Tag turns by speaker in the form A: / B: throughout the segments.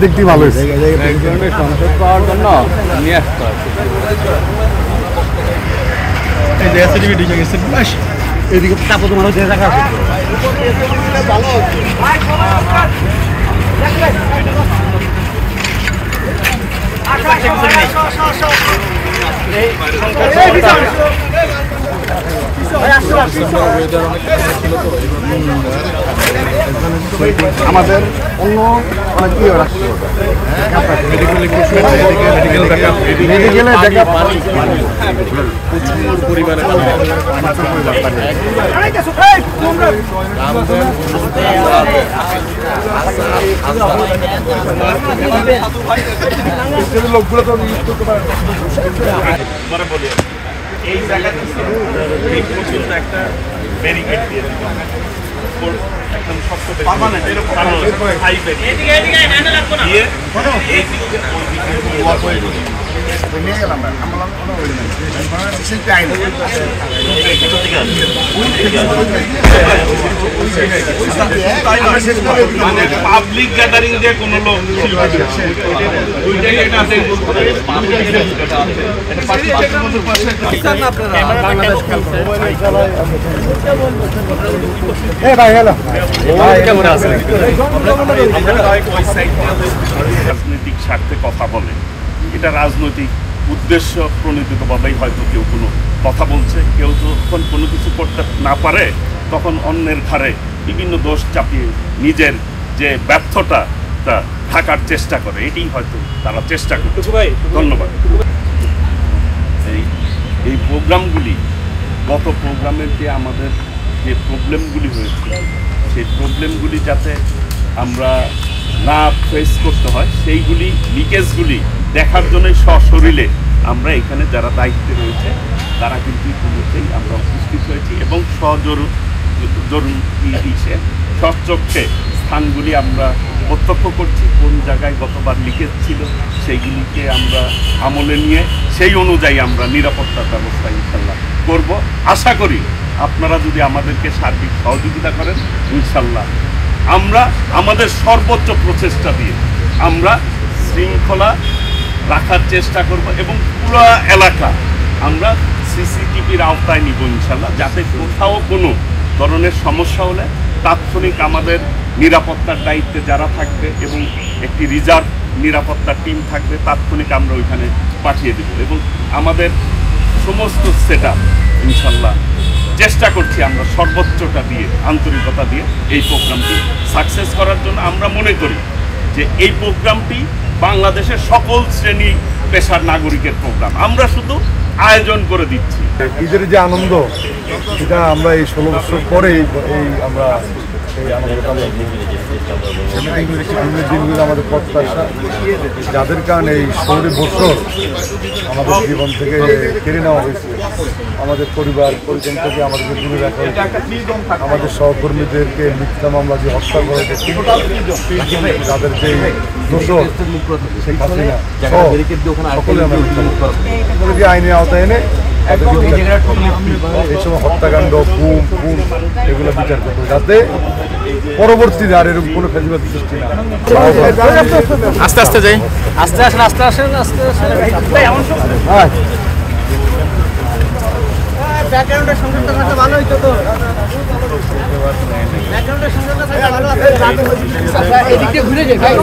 A: দেখতে ভালো
B: সংসদ পাওয়ার জন্য নিয়ে আসতে
A: এদিকে তারপর তোমার দেখা আমাদের অন্য অনেক ইয়ে রাখতে হবে লোকগুলো তো
C: এই জায়গাতে এই পর্যন্ত একটা ব্যারিকেড দিয়ে দিতে হবে একদম শক্ত পার্মানেন্ট এরকম হাই ব্যারিকেড দিয়ে নিয়ে গেলাম পাবলিক গ্যাদারিং দিয়ে কোনো লোক রাজনৈতিক স্বার্থে কথা বলে, এটা রাজনৈতিক উদ্দেশ্য প্রণোদিতভাবেই হয়তো কেউ কোনো কথা বলছে, কেউ যখন কোনো কিছু করতে না পারে তখন অন্যের ঘাড়ে বিভিন্ন দোষ চাপিয়ে নিজের যে ব্যর্থতা থাকার চেষ্টা করে, এটাই হয়তো তারা চেষ্টা করছে। ধন্যবাদ। এই প্রোগ্রামগুলি গত প্রোগ্রামের যে আমাদের যে প্রবলেমগুলি হয়েছে সেই প্রবলেমগুলি যাতে আমরা না ফেস করতে হয়, সেইগুলি লিকেজগুলি দেখার জন্যই সশরীরে আমরা এখানে যারা দায়িত্বে রয়েছে তারা কিন্তু ইতিমধ্যেই আমরা উপস্থিত হয়েছি এবং সচক্ষে স্থানগুলি আমরা প্রত্যক্ষ করছি, কোন জায়গায় গতবার লিকেজ ছিল সেইগুলিকে আমরা আমলে নিয়ে সেই অনুযায়ী আমরা নিরাপত্তার ব্যবস্থা ইনশাল্লাহ করব। আশা করি আপনারা যদি আমাদেরকে সার্বিক সহযোগিতা করেন, ইনশাল্লাহ আমরা আমাদের সর্বোচ্চ প্রচেষ্টা দিয়ে আমরা শৃঙ্খলা রাখার চেষ্টা করব এবং পুরো এলাকা আমরা সিসিটিভির আওতায় নিব ইনশাল্লাহ, যাতে কোথাও কোনো ধরনের সমস্যা হলে তাৎক্ষণিক আমাদের নিরাপত্তার দায়িত্বে যারা থাকবে এবং একটি রিজার্ভ নিরাপত্তার টিম থাকবে, তাৎক্ষণিক আমরা ওইখানে পাঠিয়ে দেব এবং আমাদের সমস্ত সেটআপ ইনশাল্লাহ চেষ্টা করছি আমরা সর্বোচ্চটা দিয়ে আন্তরিকতা দিয়ে এই প্রোগ্রামটি সাকসেস করার জন্য। আমরা মনে করি যে এই প্রোগ্রামটি বাংলাদেশের সকল শ্রেণী পেশার নাগরিকের প্রোগ্রাম, আমরা শুধু আয়োজন করে দিচ্ছি।
A: ঈদের যে আনন্দ সেটা আমরা এই 16 বছর পরে এই আমরা এই আনন্দটা দিনগুলো আমাদের প্রত্যাশা, যাদের কারণে এই 16 বছর আমাদের জীবন থেকে কেড়ে নেওয়া হয়েছে, আমাদের পরিবার পরিজন থেকে আমাদেরকে দূরে রাখা হয়েছে, আমাদের সহকর্মীদেরকে মিথ্যা মামলা যে হত্যা করা হয়েছে, তাদের যে দোষর শেখ হাসিনা সকলে আমাদেরকে আইনের আওতায় এনে এই সময় হত্যাকাণ্ড খুন এগুলো বিচার করতে, যাতে পরবর্তীতে আর এরকম কোনো ফেসিবাদ সৃষ্টি না।
B: আস্তে আস্তে যাই, আস্তে আসেন, আস্তে আসেন, আস্তে আসেন। ব্যাকগ্রাউন্ডের সংযোগটা থাকলে ভালো হইতো তো, ব্যাকগ্রাউন্ডের সংযোগটা থাকলে ভালো আছে। এদিক দিয়ে ঘুরে যাই ভাই,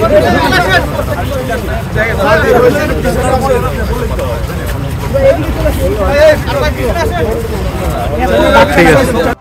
B: ঠিক আছে।